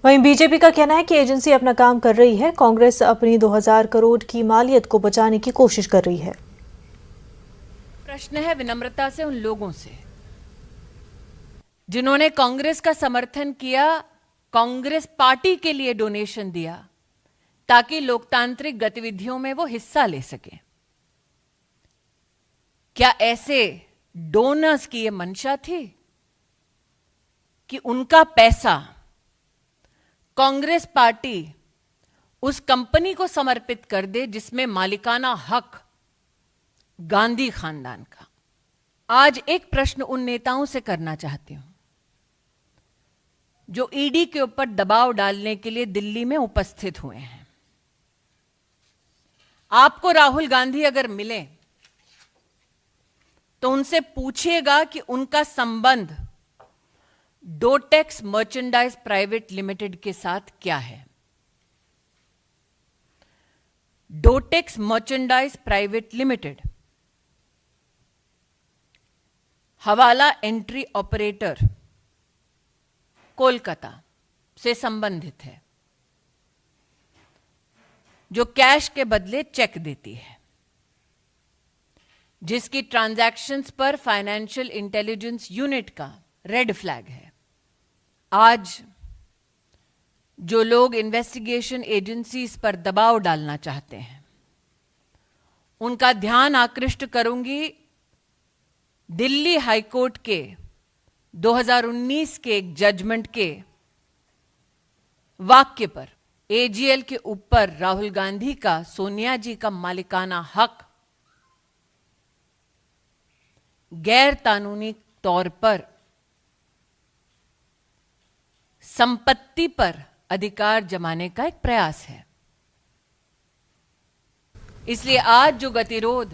वहीं बीजेपी का कहना है कि एजेंसी अपना काम कर रही है। कांग्रेस अपनी 2000 करोड़ की मालियत को बचाने की कोशिश कर रही है। प्रश्न है विनम्रता से उन लोगों से जिन्होंने कांग्रेस का समर्थन किया, कांग्रेस पार्टी के लिए डोनेशन दिया ताकि लोकतांत्रिक गतिविधियों में वो हिस्सा ले सके। क्या ऐसे डोनर्स की ये मंशा थी कि उनका पैसा कांग्रेस पार्टी उस कंपनी को समर्पित कर दे जिसमें मालिकाना हक गांधी खानदान का? आज एक प्रश्न उन नेताओं से करना चाहती हूं जो ईडी के ऊपर दबाव डालने के लिए दिल्ली में उपस्थित हुए हैं। आपको राहुल गांधी अगर मिले तो उनसे पूछिएगा कि उनका संबंध डोटेक्स मर्चेंडाइज प्राइवेट लिमिटेड के साथ क्या है। डोटेक्स मर्चेंडाइज प्राइवेट लिमिटेड हवाला एंट्री ऑपरेटर कोलकाता से संबंधित है, जो कैश के बदले चेक देती है, जिसकी ट्रांजैक्शंस पर फाइनेंशियल इंटेलिजेंस यूनिट का रेड फ्लैग है। आज जो लोग इन्वेस्टिगेशन एजेंसीज पर दबाव डालना चाहते हैं, उनका ध्यान आकृष्ट करूंगी दिल्ली हाईकोर्ट के 2019 के एक जजमेंट के वाक्य पर। एजीएल के ऊपर राहुल गांधी का, सोनिया जी का मालिकाना हक गैर कानूनी तौर पर संपत्ति पर अधिकार जमाने का एक प्रयास है। इसलिए आज जो गतिरोध